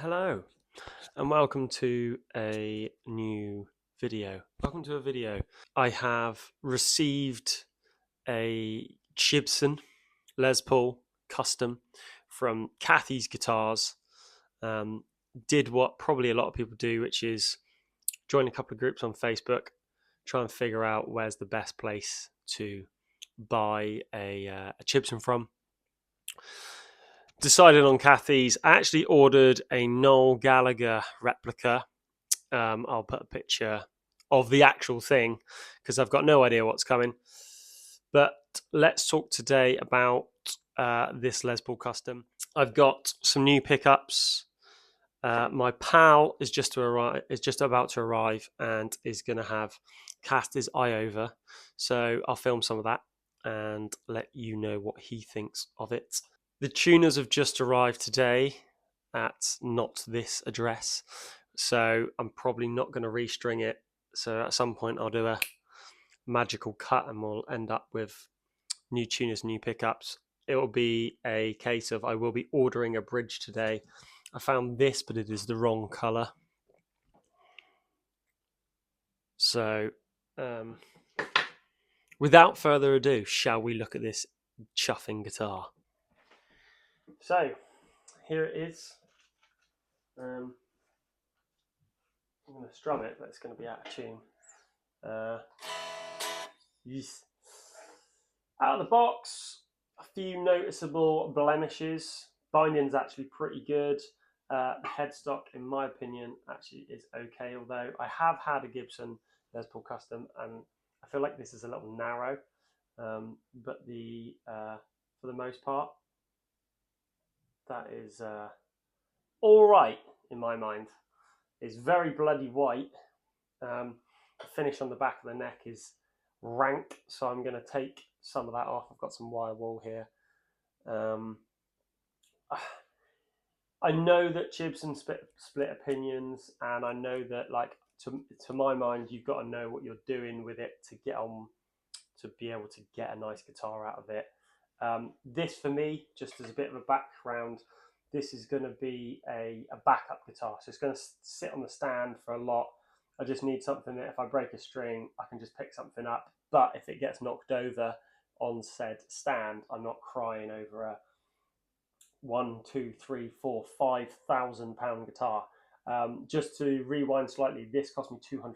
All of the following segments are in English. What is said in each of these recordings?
Hello and welcome to a new video. Welcome to a video. I have received a Chibson Les Paul custom from Kathy's Guitars. Did what probably a lot of people do, which is join a couple of groups on Facebook, try and figure out where's the best place to buy a Chibson from. Decided on Kathy's. I actually ordered a Noel Gallagher replica. I'll put a picture of the actual thing because I've got no idea what's coming. But let's talk today about this Les Paul custom. I've got some new pickups. My pal is just about to arrive and is going to have cast his eye over. So I'll film some of that and let you know what he thinks of it. The tuners have just arrived today at not this address, so I'm probably not going to restring it. So at some point I'll do a magical cut and we'll end up with new tuners, new pickups. It will be a case of I will be ordering a bridge today. I found this, but it is the wrong color. So without further ado, shall we look at this chuffing guitar? So here it is. I'm going to strum it, but it's going to be out of tune. Yes. Out of the box, a few noticeable blemishes. Binding's actually pretty good. The headstock, in my opinion, actually is okay, although I have had a Gibson Les Paul Custom, and I feel like this is a little narrow, but for the most part, that is all right in my mind. It's very bloody white. The finish on the back of the neck is rank, so I'm going to take some of that off. I've got some wire wool here. I know that Chibson split opinions, and I know that, like, to my mind, you've got to know what you're doing with it to get on, to be able to get a nice guitar out of it. This, for me, just as a bit of a background, this is going to be a backup guitar. So it's going to sit on the stand for a lot. I just need something that if I break a string, I can just pick something up. But if it gets knocked over on said stand, I'm not crying over a 1, 2, 3, 4, 5,000 pound guitar. Just to rewind slightly, this cost me £200.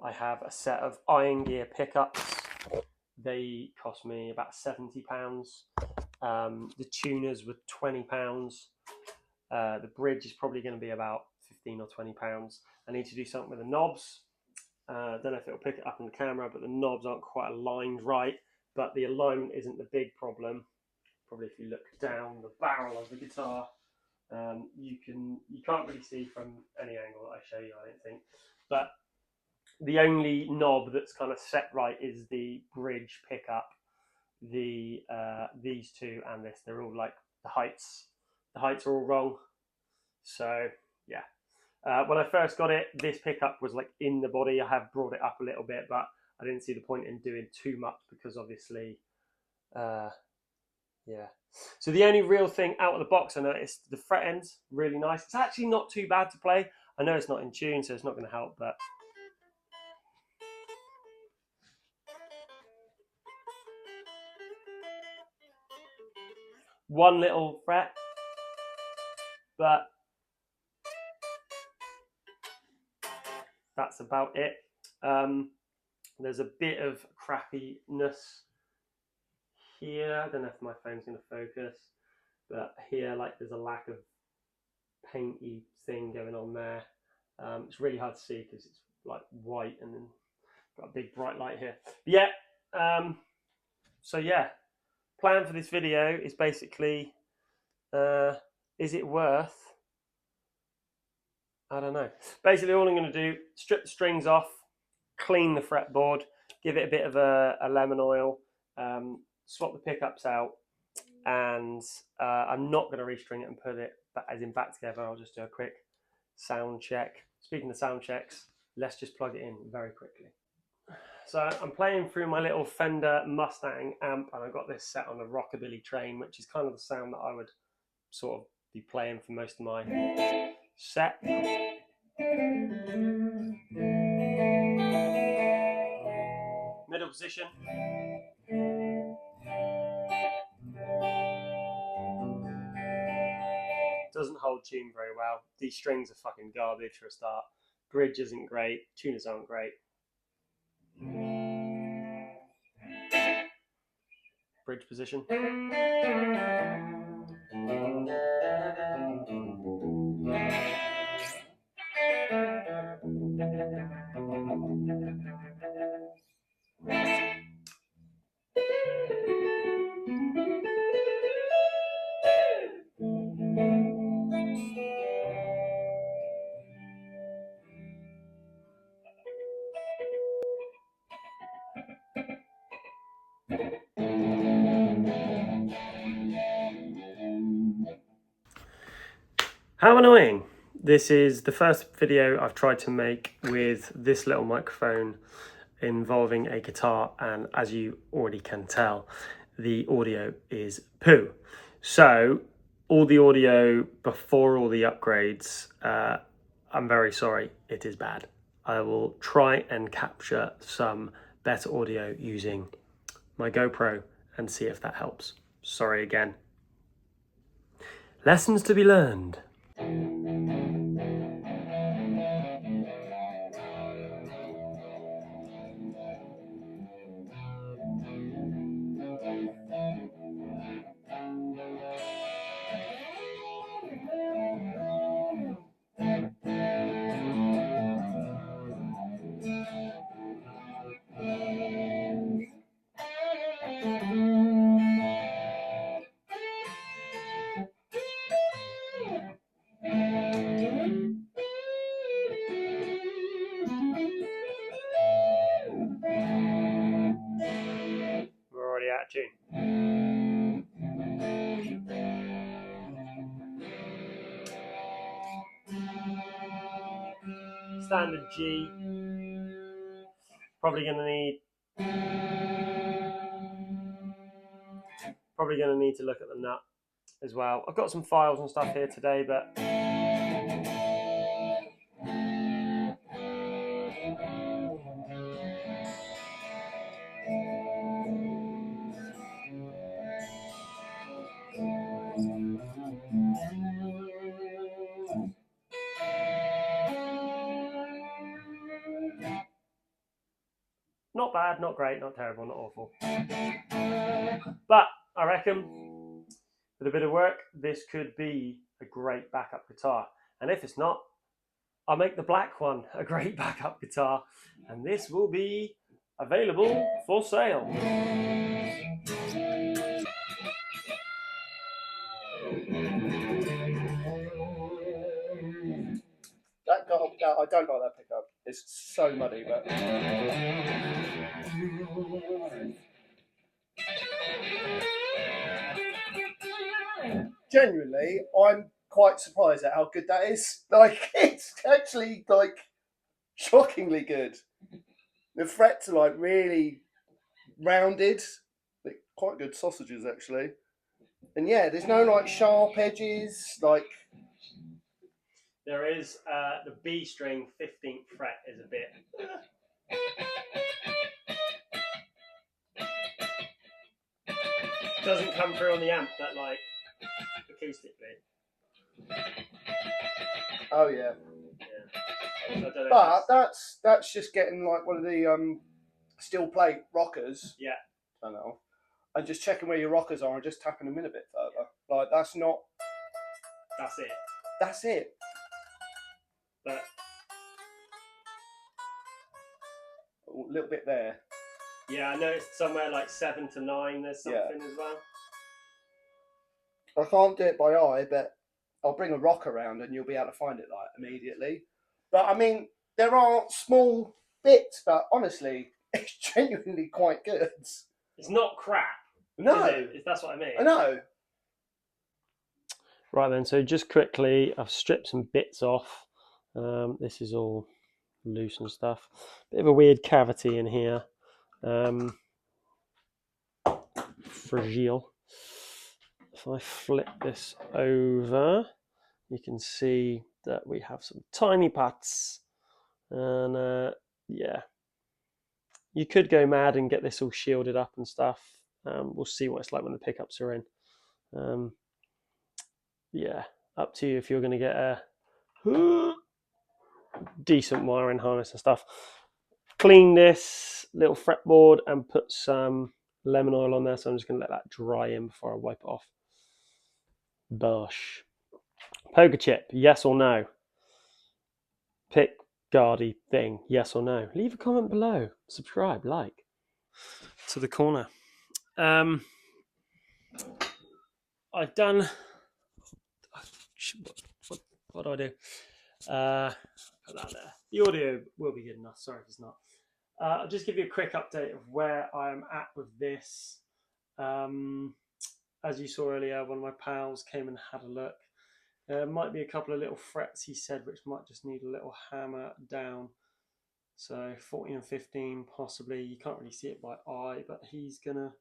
I have a set of Iron Gear pickups. They cost me about £70. The tuners were £20. The bridge is probably going to be about £15 or £20. I need to do something with the knobs. I don't know if it'll pick it up on the camera, but the knobs aren't quite aligned right. But the alignment isn't the big problem. Probably if you look down the barrel of the guitar, you can't really see from any angle that I show you, I don't think. But the only knob that's kind of set right is the bridge pickup. These two and this, they're all like the heights are all wrong. So yeah, when I first got it, this pickup was like in the body. I have brought it up a little bit, but I didn't see the point in doing too much because obviously yeah. So the only real thing out of the box I noticed, the fret end's really nice. It's actually not too bad to play. I know it's not in tune, so it's not going to help, but one little fret, but that's about it. There's a bit of crappiness here. I don't know if my phone's going to focus, but here, like, there's a lack of painty thing going on there. It's really hard to see because it's like white and then got a big bright light here. But yeah, so yeah, plan for this video is basically, is it worth? I don't know. Basically, all I'm going to do, strip the strings off, clean the fretboard, give it a bit of a lemon oil, swap the pickups out, and I'm not going to restring it and put it as in back together. I'll just do a quick sound check. Speaking of sound checks, let's just plug it in very quickly. So I'm playing through my little Fender Mustang amp, and I've got this set on a rockabilly train, which is kind of the sound that I would sort of be playing for most of my set. Middle position. Doesn't hold tune very well. These strings are fucking garbage for a start. Bridge isn't great. Tuners aren't great. Bridge position. How annoying. This is the first video I've tried to make with this little microphone involving a guitar, and as you already can tell, the audio is poo. So all the audio before all the upgrades, I'm very sorry, it is bad. I will try and capture some better audio using my GoPro and see if that helps. Sorry again. Lessons to be learned. We're already out of tune. Standard G. Probably going to need to look at the nut as well. I've got some files and stuff here today, but not bad, not great, not terrible, not awful. But I reckon with a bit of work, this could be a great backup guitar. And if it's not, I'll make the black one a great backup guitar, and this will be available for sale. That got, I don't like that pickup. It's so muddy, but genuinely, I'm quite surprised at how good that is. Like, it's actually like shockingly good. The frets are like really rounded, like quite good sausages actually. And yeah, there's no like sharp edges. Like, There is the B string 15th fret is a bit. Doesn't come through on the amp, but like acoustically. oh yeah. So But that's just getting like one of the steel plate rockers. Yeah. I know. And just checking where your rockers are and just tapping them in a bit further. Like, that's not. That's it. That's it. But A little bit there. yeah, I noticed somewhere like 7 to 9 there's something as well. I can't do it by eye, but I'll bring a rock around and you'll be able to find it like immediately. But I mean, there are small bits, but honestly, it's genuinely quite good. It's not crap. No. That's what I mean. I know. Right then, so just quickly, I've stripped some bits off. This is all loose and stuff. Bit of a weird cavity in here. Fragile. if I flip this over, you can see that we have some tiny pads, and yeah, you could go mad and get this all shielded up and stuff. We'll see what it's like when the pickups are in. Yeah, up to you if you're going to get a decent wiring harness and stuff. Clean this little fretboard and put some lemon oil on there, so I'm just going to let that dry in before I wipe it off. Bosh. Poker chip, yes or no? Pick Guardy thing, yes or no? Leave a comment below. Subscribe, like. To the corner. I've done. What do I do? Put that there. The audio will be good enough. Sorry if it's not. I'll just give you a quick update of where I'm at with this. As you saw earlier, one of my pals came and had a look. There might be a couple of little frets, he said, which might just need a little hammer down. So 14 and 15, possibly. You can't really see it by eye, but he's gonna.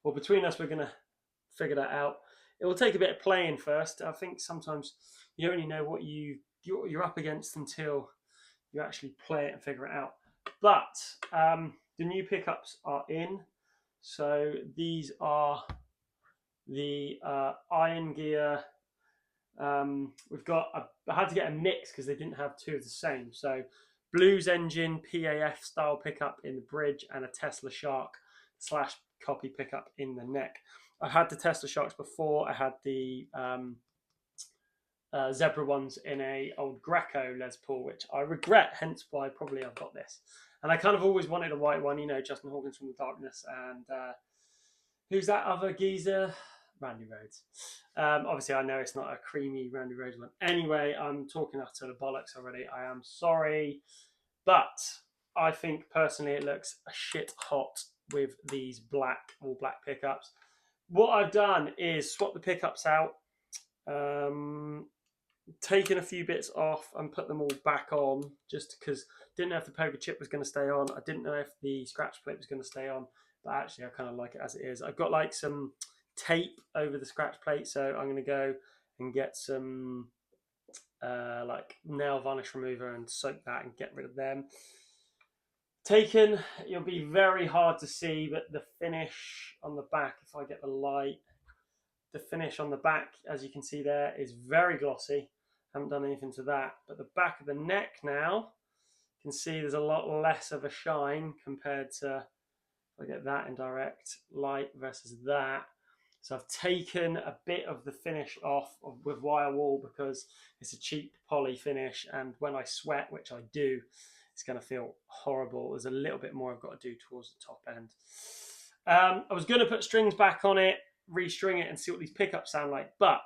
Well, between us, we're gonna figure that out. It will take a bit of playing first. I think sometimes you don't really know what you're up against until you actually play it and figure it out. But the new pickups are in. So these are the Iron Gear. We've got. I had to get a mix because they didn't have two of the same. So Blues Engine PAF style pickup in the bridge and a Tesla Shark / copy pickup in the neck. I had the Tesla Sharks before. I had the Zebra ones in a old Greco Les Paul, which I regret. Hence why probably I've got this. And I kind of always wanted a white one. You know, Justin Hawkins from the Darkness, and who's that other geezer? Randy Rhodes. Obviously, I know it's not a creamy Randy Rhodes one. Anyway, I'm talking utter bollocks already. I am sorry, but I think personally it looks a shit hot with these all black pickups. What I've done is swap the pickups out, taken a few bits off and put them all back on, just because I didn't know if the poker chip was going to stay on. I didn't know if the scratch plate was going to stay on, but actually I kind of like it as it is. I've got like some tape over the scratch plate, so I'm going to go and get some like nail varnish remover and soak that and get rid of them. Taken, it'll be very hard to see, but the finish on the back, if I get the light, the finish on the back, as you can see there, is very glossy. Haven't done anything to that, but the back of the neck now, you can see there's a lot less of a shine compared to, if I get that in direct light versus that. So I've taken a bit of the finish off with wire wool because it's a cheap poly finish, and when I sweat, which I do, it's going to feel horrible. There's a little bit more I've got to do towards the top end. I was going to put strings back on it, restring it, and see what these pickups sound like, but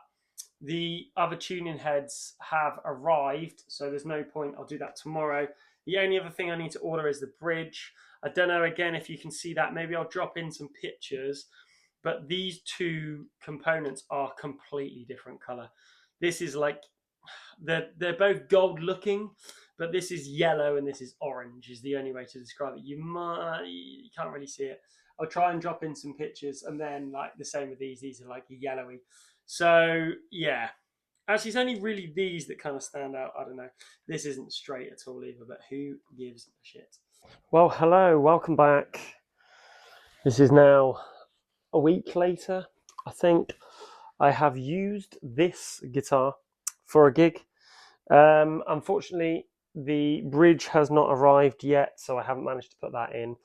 the other tuning heads have arrived, so there's no point. I'll do that tomorrow. The only other thing I need to order is the bridge. I don't know, again, if you can see that. Maybe I'll drop in some pictures, but these two components are completely different color. This is like, they're both gold looking, but this is yellow and this is orange is the only way to describe it. You can't really see it. I'll try and drop in some pictures, and then like the same with these are like yellowy. So yeah, actually it's only really these that kind of stand out. I don't know. This isn't straight at all either, but who gives a shit? Well, hello, welcome back. This is now a week later, I think. I have used this guitar for a gig. Unfortunately, the bridge has not arrived yet, so I haven't managed to put that in.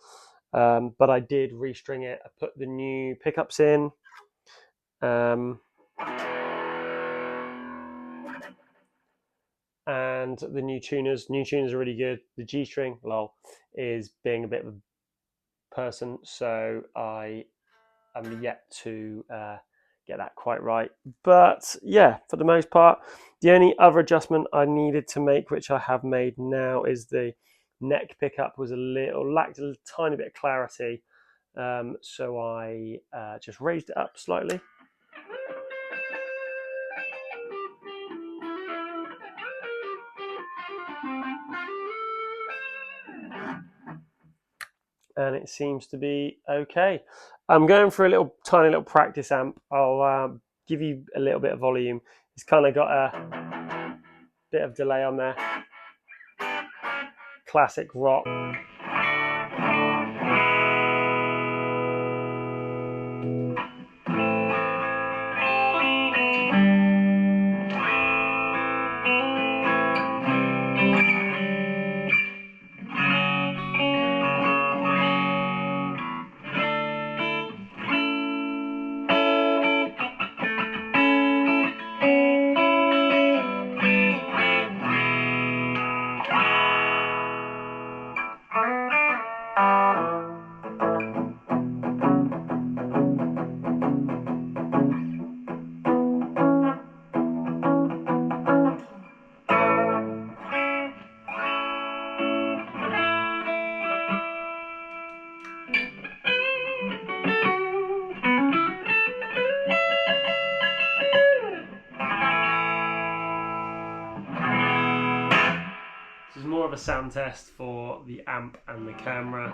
But I did restring it. I put the new pickups in. And the new tuners are really good. The G string, lol, is being a bit of a person, so I am yet to get that quite right. But yeah, for the most part, the only other adjustment I needed to make, which I have made now, is the neck pickup was lacked a tiny bit of clarity, so I just raised it up slightly. And it seems to be okay. I'm going for a tiny little practice amp. I'll give you a little bit of volume. It's kind of got a bit of delay on there. Classic rock. This is more of a sound test for the amp and the camera.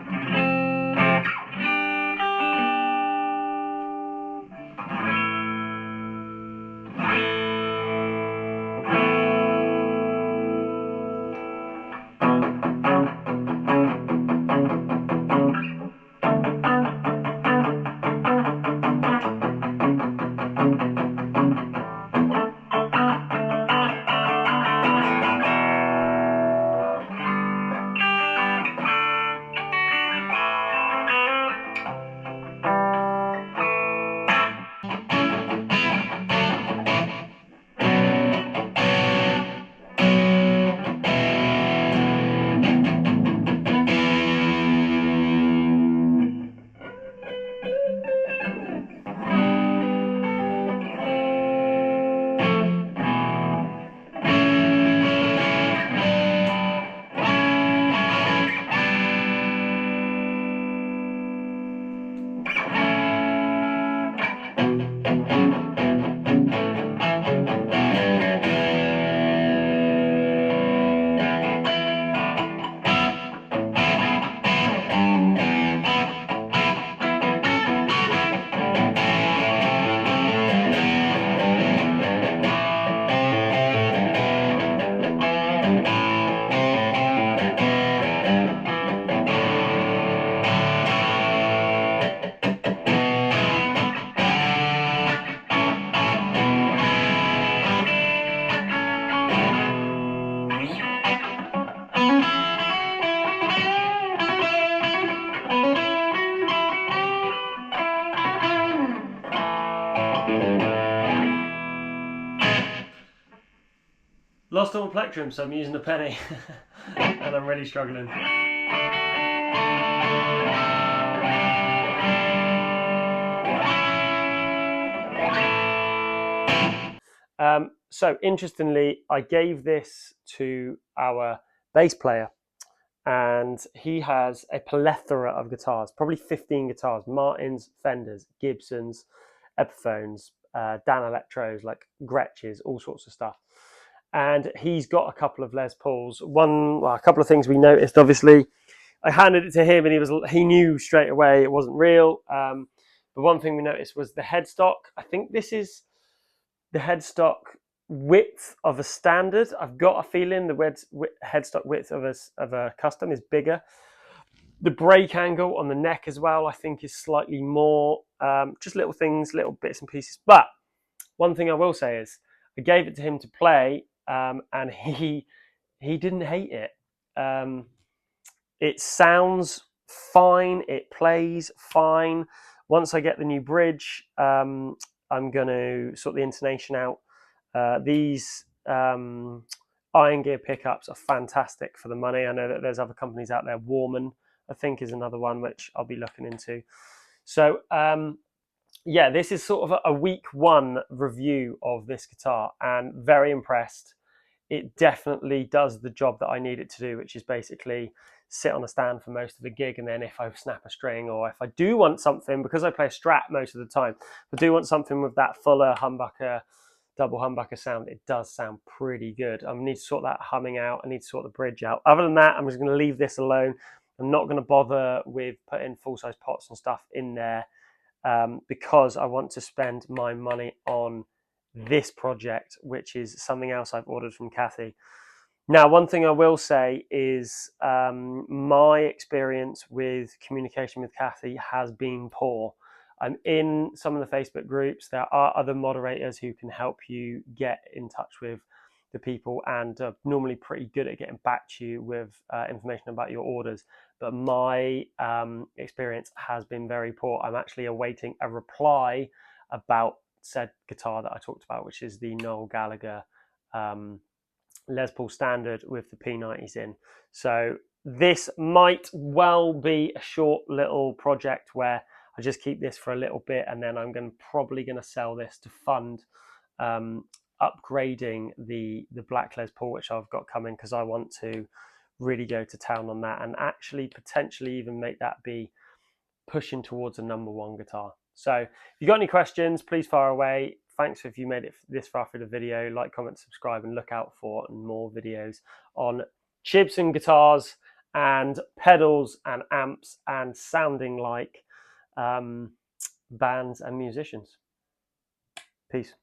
Lost all my plectrum, so I'm using a penny, and I'm really struggling. So interestingly, I gave this to our bass player, and he has a plethora of guitars, probably 15 guitars, Martins, Fenders, Gibsons, Epiphones, Dan Electros, like Gretches, all sorts of stuff. And he's got a couple of Les Pauls. A couple of things we noticed, obviously. I handed it to him and he knew straight away it wasn't real. But one thing we noticed was the headstock. I think this is the headstock width of a standard. I've got a feeling the headstock width of a custom is bigger. The break angle on the neck as well, I think, is slightly more. Just little things, little bits and pieces. But one thing I will say is I gave it to him to play, and he didn't hate it. It sounds fine. It plays fine. Once I get the new bridge, I'm going to sort the intonation out. These iron gear pickups are fantastic for the money. I know that there's other companies out there. Warman, I think, is another one which I'll be looking into. So yeah, this is sort of a week one review of this guitar, and very impressed. It definitely does the job that I need it to do, which is basically sit on a stand for most of the gig, and then if I snap a string, or if I do want something, because I play a Strat most of the time, I do want something with that fuller humbucker, double humbucker sound. It does sound pretty good. I need to sort that humming out. I need to sort the bridge out. Other than that, I'm just going to leave this alone. I'm not going to bother with putting full-size pots and stuff in there. because I want to spend my money on this project, which is something else I've ordered from Kathy. Now, one thing I will say is my experience with communication with Kathy has been poor. I'm in some of the Facebook groups. There are other moderators who can help you get in touch with the people and are normally pretty good at getting back to you with information about your orders. But my experience has been very poor. I'm actually awaiting a reply about said guitar that I talked about, which is the Noel Gallagher Les Paul Standard with the P90s in. So this might well be a short little project where I just keep this for a little bit, and then I'm probably going to sell this to fund upgrading the black Les Paul, which I've got coming, because I want to really go to town on that and actually potentially even make that be pushing towards a number one guitar. So if you got any questions, please fire away. Thanks if you made it this far through the video. Like, comment, subscribe, and look out for more videos on Chibson guitars and pedals and amps and sounding like bands and musicians. Peace.